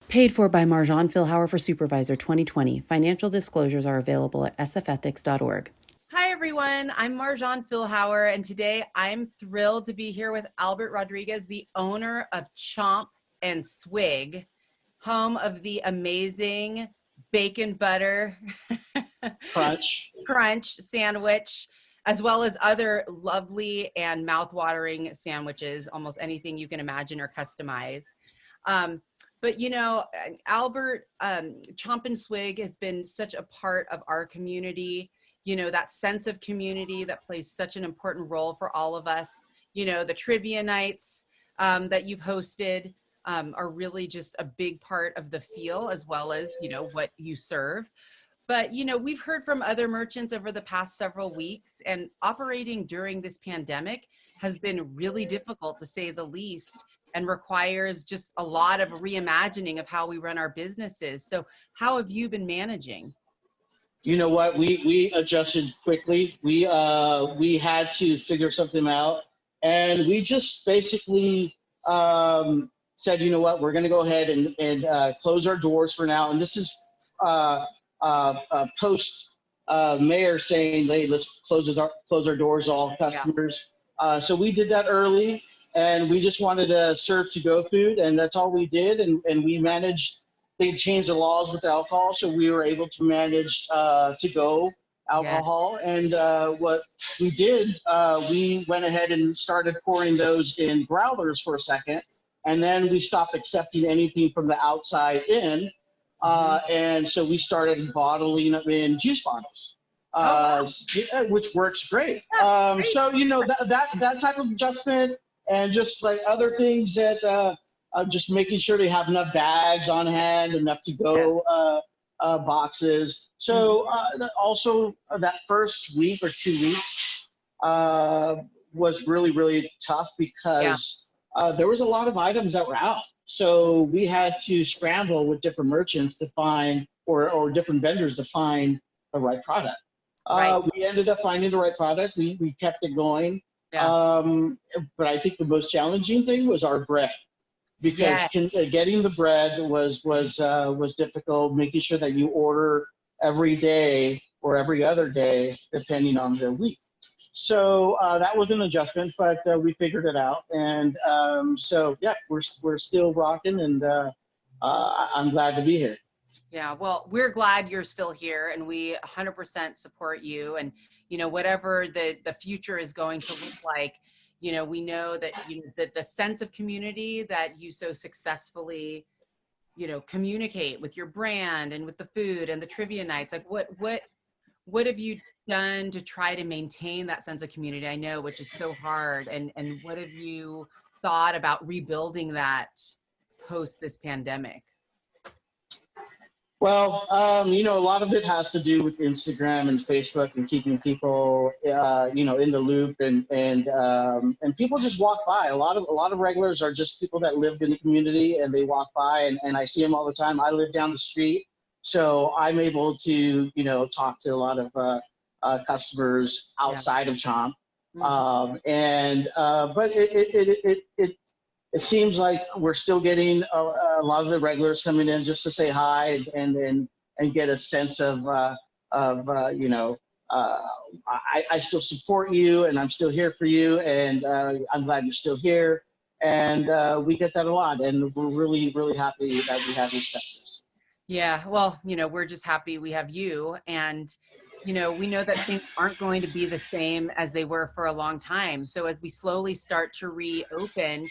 Paid for by Marjan, Philhour for Supervisor 2020. Financial disclosures are available at sfethics.org. Hi, everyone. I'm Marjan Philhour, and today I'm thrilled to be here with Albert Rodriguez, the owner of Chomp and Swig, home of the amazing bacon butter crunch sandwich, as well as other lovely and mouth-watering sandwiches, almost anything you can imagine or customize. But you know, Albert, Chomp and Swig has been such a part of our community. You know, that sense of community that plays such an important role for all of us. You know, the trivia nights that you've hosted are really just a big part of the feel, as well as, you know, what you serve. But, you know, we've heard from other merchants over the past several weeks, and operating during this pandemic has been really difficult, to say the least, and requires just a lot of reimagining of how we run our businesses. So how have you been managing? You know what? We adjusted quickly. We had to figure something out, and we just basically said, you know what? We're going to go ahead and close our doors for now. And this is post mayor saying, "Hey, let's close our doors, all customers." Yeah. So we did that early, and we just wanted to serve to-go food, and that's all we did. And we managed. They changed the laws with alcohol, so we were able to manage to-go alcohol. Yeah. And what we did, we went ahead and started pouring those in growlers for a second, and then we stopped accepting anything from the outside in. And so we started bottling them in juice bottles, which works great. So, you know, that type of adjustment, and just like other things that just making sure they have enough bags on hand, enough to go boxes. So also that first week or 2 weeks was really, really tough because there was a lot of items that were out. So we had to scramble with different merchants to find, or different vendors to find the right product. We ended up finding the right product. We kept it going. Yeah. But I think the most challenging thing was our bread, because getting the bread was difficult. Making sure that you order every day or every other day, depending on the week. So that was an adjustment, but we figured it out. And so, yeah, we're still rocking, and I'm glad to be here. Yeah, well, we're glad you're still here, and we 100% support you. And, you know, whatever the future is going to look like, you know, we know that that the sense of community that you so successfully, you know, communicate with your brand and with the food and the trivia nights. Like, what have you done to try to maintain that sense of community? I know, which is so hard. And what have you thought about rebuilding that post this pandemic? Well, you know, a lot of it has to do with Instagram and Facebook and keeping people, you know, in the loop, and people just walk by. A lot of regulars are just people that lived in the community, and they walk by, and I see them all the time. I live down the street, so I'm able to, you know, talk to a lot of customers outside of Chomp. But it seems like we're still getting a lot of the regulars coming in just to say hi and get a sense of you know, I still support you, and I'm still here for you, and I'm glad you're still here. And we get that a lot, and we're really, really happy that we have these customers. Yeah, well, you know, we're just happy we have you. And, you know, we know that things aren't going to be the same as they were for a long time. So as we slowly start to reopen,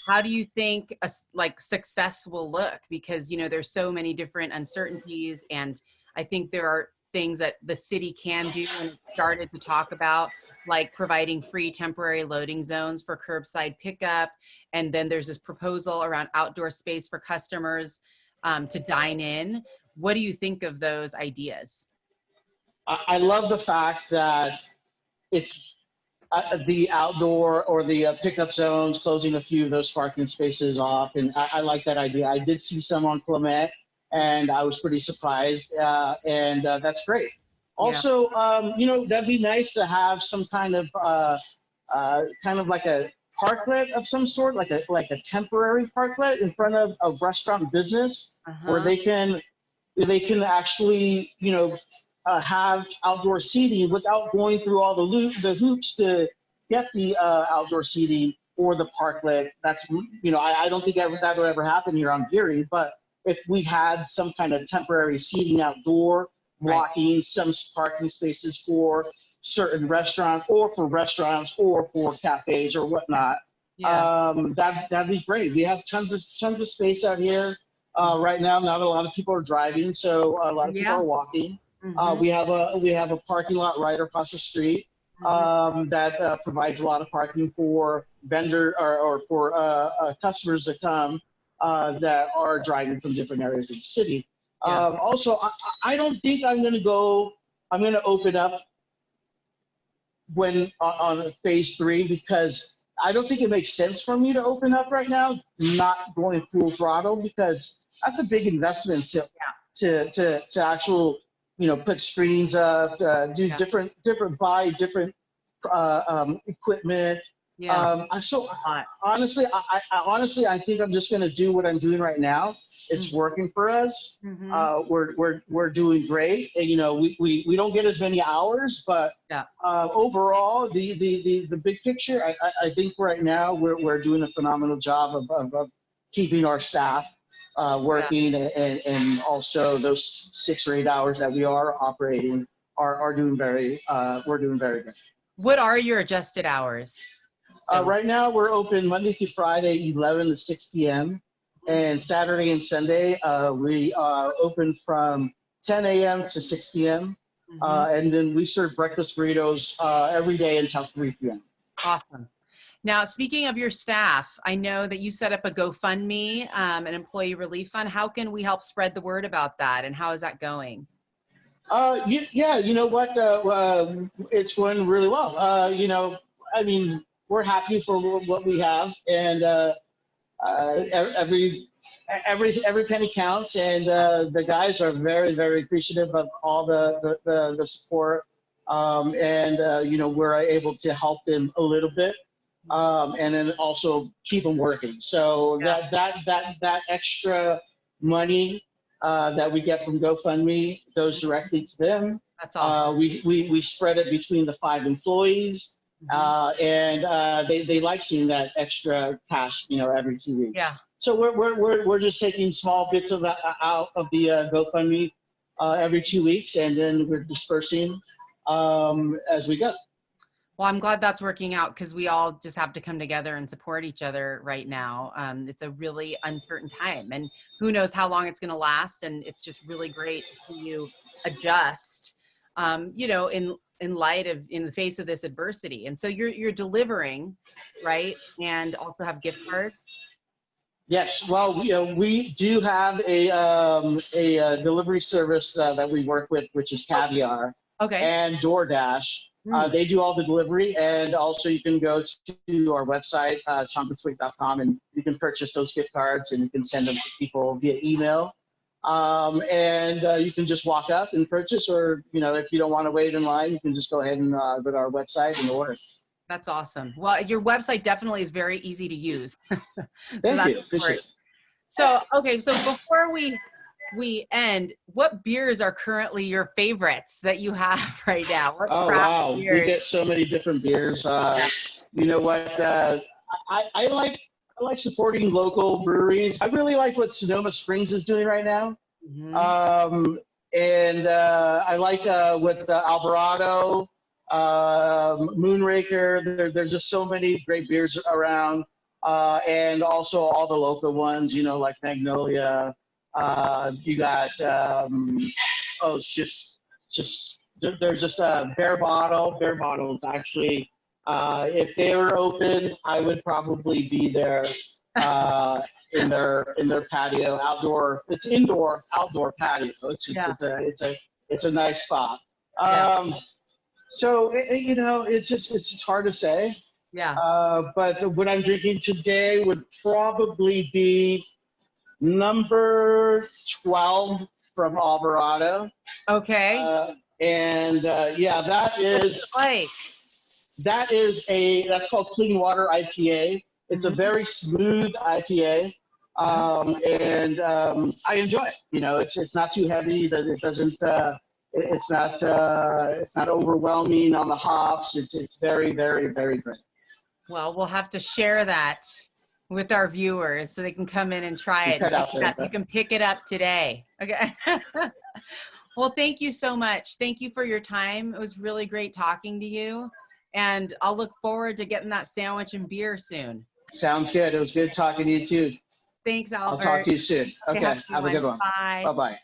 how do you think like success will look? Because, you know, there's so many different uncertainties, and I think there are things that the city can do, and it started to talk about, like providing free temporary loading zones for curbside pickup. And then there's this proposal around outdoor space for customers to dine in. What do you think of those ideas? I love the fact that it's the outdoor or the pickup zones, closing a few of those parking spaces off. And I like that idea. I did see some on Clement, and I was pretty surprised. And that's great. Also, you know, that'd be nice to have some kind of like a parklet of some sort, like a temporary parklet in front of a restaurant business, where they can actually, have outdoor seating without going through all the hoops to get the outdoor seating or the parklet. That's, I don't think that would ever happen here on Geary, but if we had some kind of temporary seating outdoor, blocking some parking spaces for certain restaurants or for cafes or whatnot, that'd be great. We have tons of space out here. Right now, not a lot of people are driving, so a lot of people are walking. We have a parking lot right across the street that provides a lot of parking for vendor or for customers that come that are driving from different areas of the city. Also, I don't think I'm going to open up when on phase 3, because I don't think it makes sense for me to open up right now, not going full throttle, because that's a big investment to actual, put screens up, do different equipment. So honestly, I think I'm just going to do what I'm doing right now. It's working for us. We're doing great. And, we don't get as many hours, but overall, the big picture, I think right now we're doing a phenomenal job of keeping our staff working, and also those 6 or 8 hours that we are operating are doing we're doing very good. What are your adjusted hours? Right now we're open Monday through Friday, 11 to 6 p.m. And Saturday and Sunday, we open from 10 a.m. to 6 p.m. And then we serve breakfast burritos every day until 3 p.m. Awesome. Now, speaking of your staff, I know that you set up a GoFundMe, an employee relief fund. How can we help spread the word about that, and how is that going? Yeah, you know what? It's going really well. I mean, we're happy for what we have, and every penny counts, and the guys are very, very appreciative of all the support, and we're able to help them a little bit, and then also keep them working. So that extra money that we get from GoFundMe goes directly to them. That's awesome. We spread it between the 5 employees, and they like seeing that extra cash, every 2 weeks. Yeah. So we're just taking small bits of that out of the GoFundMe every 2 weeks, and then we're dispersing as we go. Well, I'm glad that's working out, because we all just have to come together and support each other right now. It's a really uncertain time, and who knows how long it's going to last. And it's just really great to see you adjust, in the face of this adversity. And so you're delivering, right? And also have gift cards. Yes, well, we do have a delivery service that we work with, which is Caviar, and DoorDash. They do all the delivery, and also you can go to our website, chompswig.com, and you can purchase those gift cards, and you can send them to people via email. And you can just walk up and purchase, or if you don't want to wait in line, you can just go ahead and go to our website and order. That's awesome. Well, your website definitely is very easy to use. Thank you. Appreciate it. So, okay, so before we end, what beers are currently your favorites that you have right now? What wow, beers? We get so many different beers. You know what? I like supporting local breweries. I really like what Sonoma Springs is doing right now. And I like with Alvarado, Moonraker. There's just so many great beers around, and also all the local ones, like Magnolia. You got there's just a Bear Bottle. Bear Bottle is actually, if they were open, I would probably be there in their patio, outdoor. It's indoor, outdoor patio. It's a nice spot. So it's just hard to say. But what I'm drinking today would probably be number 12 from Alvarado. Okay. And that is That's called Clean Water IPA. It's a very smooth IPA. I enjoy it. You know, it's not too heavy. It doesn't. It's not overwhelming on the hops. It's very, very, very great. Well, we'll have to share that with our viewers so they can come in and try it. You can pick it up today. Okay. Well, thank you so much. Thank you for your time. It was really great talking to you. And I'll look forward to getting that sandwich and beer soon. Sounds good. It was good talking to you too. Thanks, Albert. I'll talk to you soon. Okay. Have a good one. Bye. Bye-bye.